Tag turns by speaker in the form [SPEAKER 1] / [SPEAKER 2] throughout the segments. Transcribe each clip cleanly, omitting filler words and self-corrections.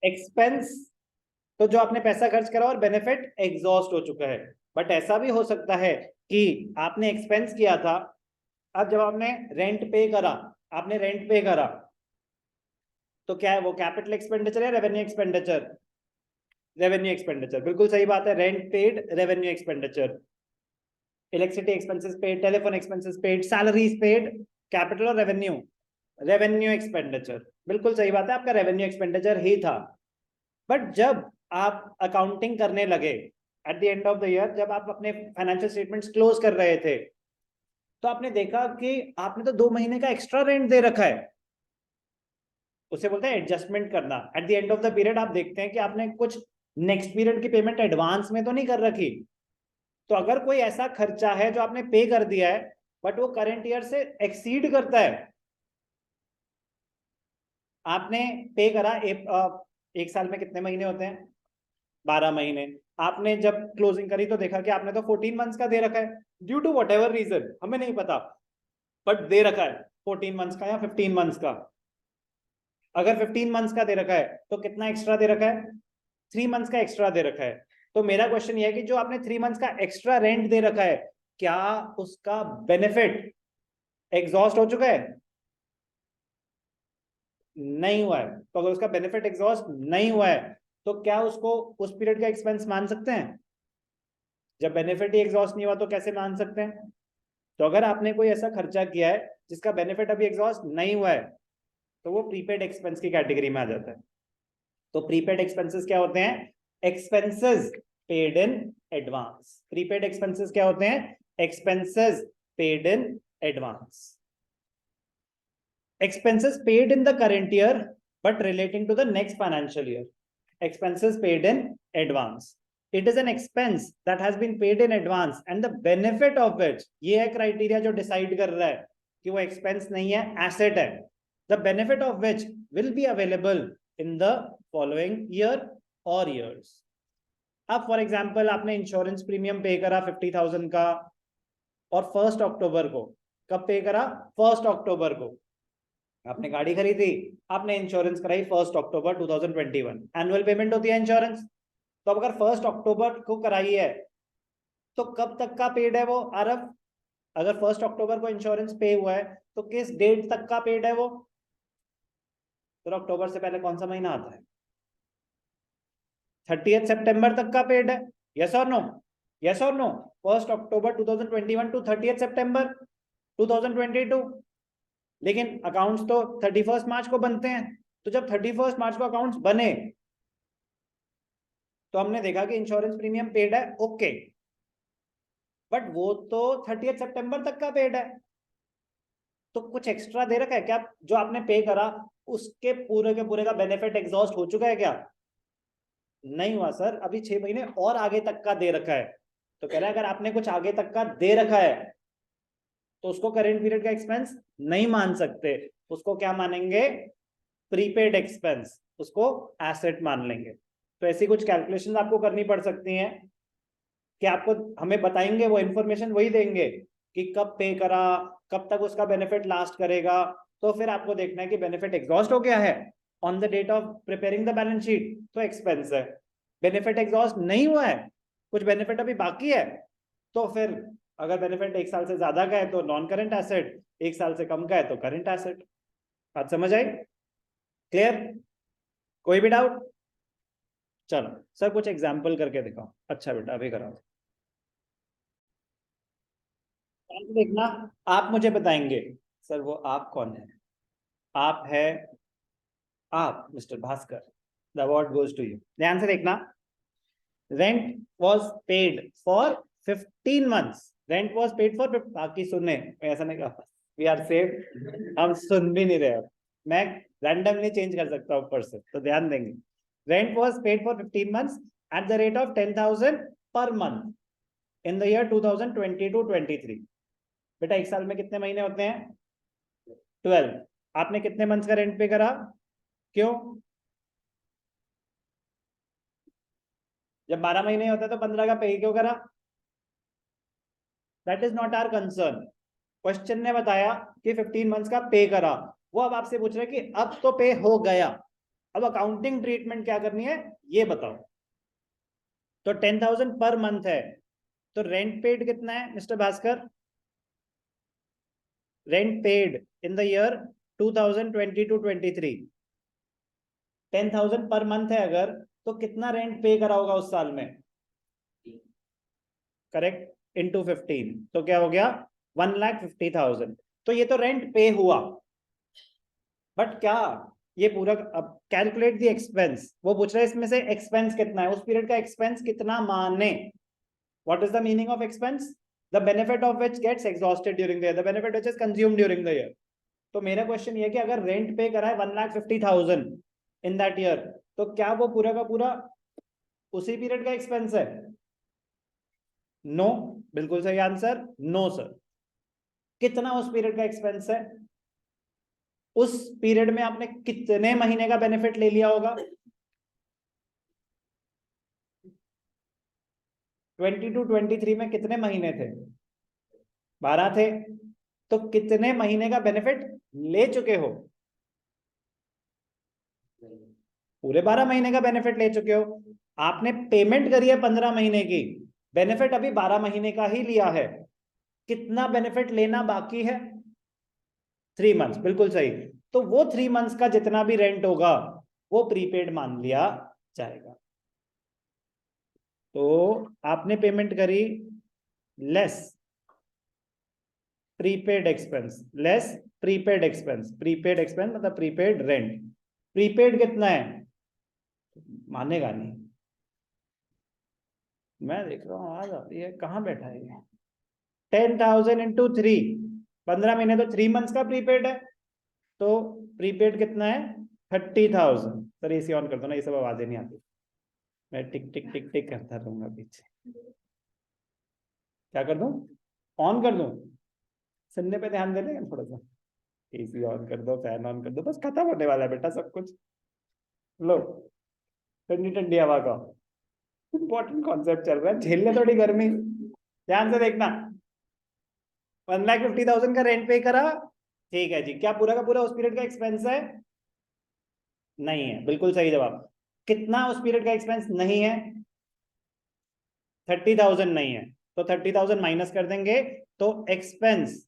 [SPEAKER 1] Expense तो जो आपने पैसा खर्च करा और बेनिफिट एग्जॉस्ट हो चुका है। बट ऐसा भी हो सकता है कि आपने एक्सपेंस किया था, अब जब आपने रेंट पे करा, आपने रेंट पे करा, तो क्या है वो, कैपिटल एक्सपेंडिचर या रेवेन्यू एक्सपेंडिचर? रेवेन्यू एक्सपेंडिचर, बिल्कुल सही बात है। Rent paid, revenue expenditure. Electricity expenses paid, telephone expenses paid, salaries paid, capital और रेवेन्यू, रेवेन्यू एक्सपेंडिचर। बिल्कुल सही बात है, आपका रेवेन्यू एक्सपेंडिचर ही था। बट जब आप अकाउंटिंग करने लगे at the end of the year, जब आप अपने फाइनेंशियल स्टेटमेंट्स क्लोज कर रहे थे, तो आपने देखा कि आपने तो 2 महीने का एक्स्ट्रा रेंट दे रखा है। उसे बोलते हैं एडजस्टमेंट करना। At the end of the period आप देखते हैं कि आपने कुछ नेक्स्ट पीरियड की पेमेंट एडवांस में तो नहीं कर रखी। तो अगर कोई ऐसा खर्चा है जो आपने पे कर दिया है बट वो करंट ईयर से एक्सीड करता है, आपने पे करा एक साल में कितने महीने होते हैं? 12 महीने। आपने जब क्लोजिंग करी तो देखा कि आपने तो 14 मंथ्स का दे रखा है, due to whatever reason, हमें नहीं पता, बट दे रखा है 14 मंथ्स का या 15 मंथ्स का। अगर 15 मंथ्स का दे रखा है तो कितना एक्स्ट्रा दे रखा है? 3 मंथ्स का एक्स्ट्रा दे रखा है। तो मेरा क्वेश्चन यह है कि जो आपने 3 मंथ्स का एक्स्ट्रा रेंट दे रखा है, क्या उसका बेनिफिट एग्जॉस्ट हो चुका है? नहीं हुआ है। तो अगर उसका बेनिफिट एग्जॉस्ट नहीं हुआ है, तो क्या उसको उस पीरियड का एक्सपेंस मान सकते हैं? जब बेनिफिट ही एग्जॉस्ट नहीं हुआ तो कैसे मान सकते हैं? तो अगर आपने कोई ऐसा खर्चा किया है जिसका बेनिफिट अभी एग्जॉस्ट नहीं हुआ है, तो वो प्रीपेड एक्सपेंस की कैटेगरी में आ जाता है। तो प्रीपेड एक्सपेंसेस क्या होते हैं? Expenses paid in advance. Prepaid expenses क्या होते हैं? Expenses paid in advance. Expenses paid in the current year but relating to the next financial year. Expenses paid in advance. It is an expense that has been paid in advance and the benefit of which, ये है criteria जो decide कर रहा है कि वो expense नहीं है, asset है. The benefit of which will be available in the following year or years. अब फॉर एग्जाम्पल आपने इंश्योरेंस प्रीमियम पे करा 50,000 का, और 1 अक्टूबर को, कब पे करा? 1 अक्टूबर को आपने गाड़ी खरीदी, आपने इंश्योरेंस कराई 1 अक्टूबर 2021, एनुअल पेमेंट होती है इंश्योरेंस। तो अब अगर 1 अक्टूबर को कराई है तो कब तक का पेड है वो आरफ? अगर 1 अक्टूबर को इंश्योरेंस पे हुआ है तो किस डेट तक का पेड है वो? तो अक्टूबर से पहले कौन सा महीना आता है? 30 सितंबर तक का पेड है। यस और नो? यस और नो? 1 अक्टूबर 2021 टू 30 सितंबर 2022। लेकिन अकाउंट्स तो 31 मार्च को बनते हैं। तो जब 31 मार्च को अकाउंट्स बने तो हमने देखा कि इंश्योरेंस प्रीमियम पेड है, ओके, बट वो तो 30 सितंबर तक का पेड है। तो कुछ एक्स्ट्रा दे रखा है क्या? जो आपने पे करा उसके पूरे के पूरे का बेनिफिट एग्जॉस्ट हो चुका है क्या? नहीं हुआ सर, अभी 6 महीने और आगे तक का दे रखा है। तो कह रहा है अगर आपने कुछ आगे तक का दे रखा है तो उसको करेंट पीरियड का एक्सपेंस नहीं मान सकते, उसको क्या मानेंगे? प्रीपेड एक्सपेंस, उसको एसेट मान लेंगे। तो ऐसी कुछ कैलकुलेशन आपको करनी पड़ सकती हैं कि आपको हमें बताएंगे, वो इंफॉर्मेशन वही देंगे कि कब पे करा, कब तक उसका बेनिफिट लास्ट करेगा। तो फिर आपको देखना है कि बेनिफिट एग्जॉस्ट हो गया है on the date of preparing the balance sheet तो एक्सपेंस है। बेनिफिट एग्जॉस्ट नहीं हुआ है, कुछ बेनिफिट अभी बाकी है, तो फिर अगर बेनिफिट 1 साल से ज्यादा का है तो नॉन करेंट एसेट, 1 साल से कम का है तो करेंट एसेट। बात समझ आई? क्लियर? कोई भी डाउट? चलो सर कुछ एग्जाम्पल करके दिखाओ। अच्छा बेटा अभी कराओ। देखना, आप मुझे बताएंगे। सर वो आप कौन है? आप है, आप mister Bhaskar, the award goes to you. ध्यान से देखना। Rent was paid for 15 months. Rent was paid for, बाकी सुनने ऐसा नहीं कहा, वी आर सेफ, हम सुन भी नहीं रहे। मैं रैंडमली चेंज कर सकता हूँ ऊपर से, तो ध्यान देंगे। Rent was paid for 15 months at the rate of 10,000 per month in the year 2022-23। बेटा 1 साल में कितने महीने होते हैं? 12। आपने कितने मंथ्स का रेंट पे करा? क्यों? जब 12 महीने होते तो 15 का पे क्यों करा? That is not our concern. Question ने बताया कि 15 मंथ्स का पे करा, वो अब आपसे पूछ रहे कि अब तो पे हो गया, अब अकाउंटिंग ट्रीटमेंट क्या करनी है ये बताओ। तो 10,000 पर मंथ है, तो रेंट पेड कितना है mister Bhaskar? Rent paid in the year 2022-23 10,000 per month है अगर, तो कितना रेंट पे करा होगा उस साल में? करेक्ट, इंटू 15, तो क्या हो गया 1,50,000। तो ये तो रेंट पे हुआ, बट क्या ये पूरा, अब कैलकुलेट दी एक्सपेंस, वो पूछ रहा है इसमें से एक्सपेंस कितना है, उस पीरियड का एक्सपेंस कितना माने। What is the meaning of expense? The benefit of which gets exhausted during the year, the benefit which is consumed during the year. तो मेरा क्वेश्चन ये कि अगर रेंट पे करा है 1,50,000 इन दैट ईयर, तो क्या वो पूरा का पूरा उसी पीरियड का एक्सपेंस है? नो, बिल्कुल सही आंसर, नो सर। कितना उस पीरियड का एक्सपेंस है? उस पीरियड में आपने कितने महीने का बेनिफिट ले लिया होगा? 22-23 में कितने महीने थे? 12 थे। तो कितने महीने का बेनिफिट ले चुके हो? पूरे 12 महीने का बेनिफिट ले चुके हो। आपने पेमेंट करी है 15 महीने की, बेनिफिट अभी 12 महीने का ही लिया है। कितना बेनिफिट लेना बाकी है? 3 मंथ्स, बिल्कुल सही। तो वो 3 मंथ्स का जितना भी रेंट होगा वो प्रीपेड मान लिया जाएगा। तो आपने पेमेंट करी less prepaid expense, less prepaid expense, prepaid expense मतलब प्रीपेड रेंट। प्रीपेड कितना है? मानेगा नहीं, मैं देख रहा हूँ आवाज आ रही है, कहाँ बैठा है ये? 10,000 इंटू 3, 15 महीने, तो 3 मंथ्स का प्रीपेड है। तो प्रीपेड कितना है? 30,000। सर एसी ऑन कर दो ना, ये सब आवाजें नहीं आती, मैं टिक टिक टिक टिक करता रहूंगा पीछे। क्या कर दूं? ऑन कर दूं? सुनने पे ध्यान दे लेंगे थोड़ा सा। एसी ऑन कर दो, फैन ऑन कर दो, बस खत्म होने वाला है बेटा सब कुछ। लो, ठंडी ठंडी हवा का इंपॉर्टेंट कॉन्सेप्ट चल रहा है, झेलने थोड़ी गर्मी। ध्यान से देखना, 1,50,000 का रेंट पे करा, ठीक है जी। क्या पूरा का पूरा उस पीरियड का एक्सपेंस है? नहीं है, बिल्कुल सही जवाब। कितना उस पीरियड का एक्सपेंस नहीं है? 30,000 नहीं है, तो 30,000 माइनस कर देंगे, तो expense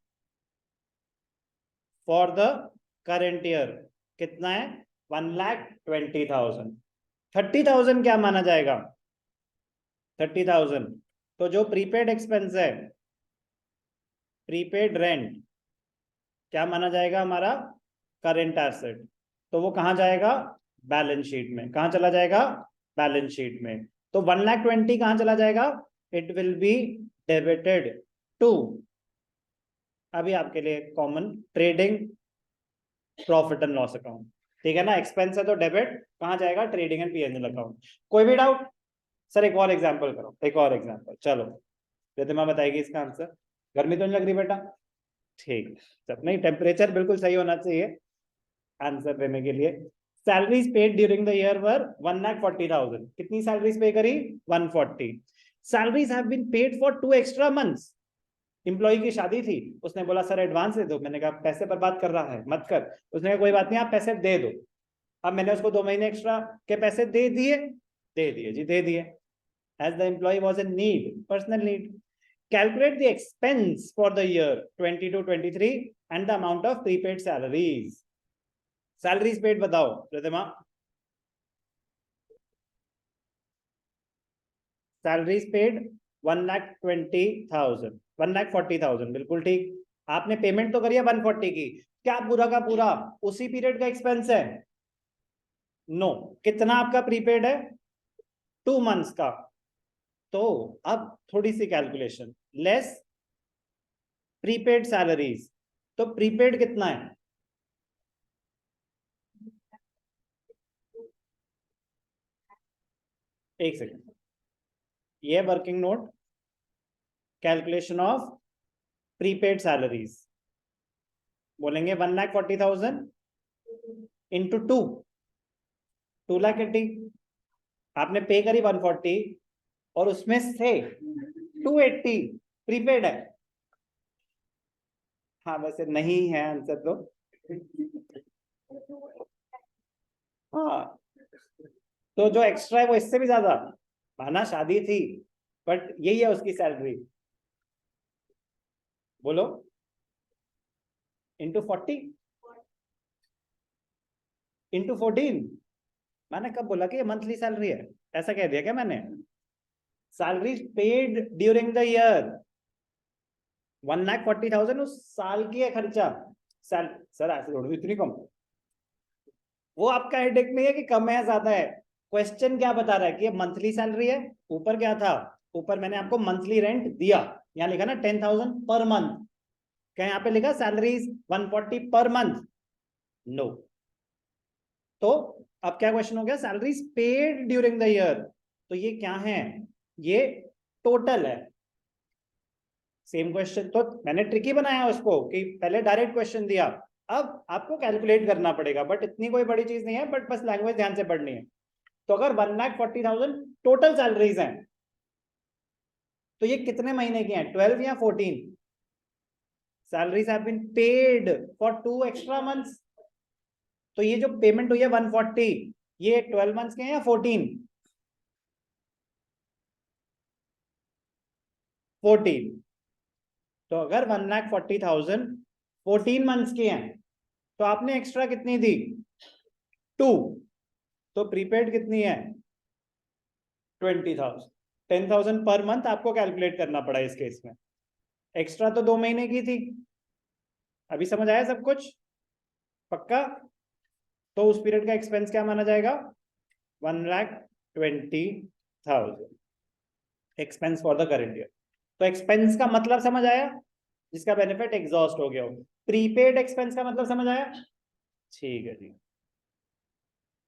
[SPEAKER 1] for the current year कितना है? 1,20,000। 30,000 क्या माना जाएगा? 30,000, तो जो प्रीपेड एक्सपेंस है, प्रीपेड रेंट, क्या माना जाएगा हमारा? Current asset. तो वो कहां जाएगा? बैलेंस शीट में। कहां चला जाएगा? बैलेंस शीट में। तो 1,20,000 कहां चला जाएगा? It will be debited to, अभी आपके लिए common, trading profit and loss account. ठीक है ना, एक्सपेंस है तो डेबिट, कहां जाएगा? Trading and PNL account. कोई भी डाउट? सर एक और एग्जांपल करो, एक और एग्जांपल, चलो रितिमा बताएगी इसका आंसर। गर्मी तो नहीं लग रही बेटा? ठीक, सब नहीं, टेम्परेचर बिल्कुल सही होना चाहिए आंसर देने के लिए। Salaries paid during the year were 1,40,000। कितनी सैलरीज पे करी? 140। Salaries have been paid for 2 extra months. Employee की शादी थी, उसने बोला सर एडवांस दे दो। मैंने कहा पैसे बर्बाद कर रहा है, मत कर। उसने कहा कोई बात नहीं, आप पैसे दे दो। अब मैंने उसको 2 महीने एक्स्ट्रा के पैसे दे दिए, दे दिए जी, दे दिए। As the employee was in need, personal need. Calculate the expense for the year 22-23 and the amount of prepaid salaries. Salaries paid बताओ प्रतिमा। सैलरीज पेड 1,20,000, 1,40,000, बिल्कुल ठीक। आपने पेमेंट तो करी है 140 की, क्या पूरा का पूरा उसी पीरियड का एक्सपेंस है? नो। कितना आपका प्रीपेड है? 2 मंथ्स का। तो अब थोड़ी सी कैलकुलेशन, लेस प्रीपेड सैलरीज, तो प्रीपेड कितना है? एक सेकेंड, ये working note, calculation of prepaid salaries, बोलेंगे 1,40,000 इंटू 2, 2,80,000। आपने पे करी 140 और उसमें से 280 प्रीपेड है। हाँ वैसे नहीं है आंसर तो, हाँ, तो जो एक्स्ट्रा है वो इससे भी ज्यादा, माना शादी थी बट यही है उसकी सैलरी, बोलो इंटू 40 इंटू 14। मैंने कब बोला कि ये मंथली सैलरी है? ऐसा कह दिया क्या मैंने? Salary paid during the year 1,40,000 उस साल की है खर्चा। सर ऐसे जोड़ दो, इतनी कम? वो आपका हेडेक नहीं है कि कम है या ज्यादा है, क्वेश्चन क्या बता रहा है कि ये मंथली सैलरी है। ऊपर क्या था? ऊपर मैंने आपको मंथली रेंट दिया, यहाँ लिखा ना 10,000 पर मंथ, क्या यहाँ पे लिखा सैलरी 140 पर मंथ? नो। तो अब क्या क्वेश्चन हो गया? Salaries paid during the year, तो ये क्या है? ये टोटल है। सेम क्वेश्चन तो मैंने ट्रिकी बनाया उसको कि पहले डायरेक्ट क्वेश्चन दिया, अब आपको कैलकुलेट करना पड़ेगा, बट इतनी कोई बड़ी चीज नहीं है, बट बस लैंग्वेज ध्यान से पढ़नी है। तो अगर 1,40,000 टोटल सैलरीज हैं, तो ये कितने महीने की हैं? 12 या 14? Salaries have been paid for 2 extra months, तो ये जो पेमेंट हुई है 140, ये 12 मंथ्स के हैं या 14? 14। तो अगर 1,40,000 14 मंथ्स के हैं, तो आपने एक्स्ट्रा कितनी दी? 2। तो प्रीपेड कितनी है? 20,000। 10,000 पर मंथ आपको कैलकुलेट करना पड़ा इस केस में। एक्स्ट्रा तो 2 महीने की थी। अभी समझ आया सब कुछ? पक्का? तो उस पीरियड का एक्सपेंस क्या माना जाएगा? 1,20,000 expense for the current year. तो एक्सपेंस का मतलब समझ आया, जिसका बेनिफिट एग्जॉस्ट हो गया हो। प्रीपेड एक्सपेंस का मतलब समझ आया? ठीक है जी।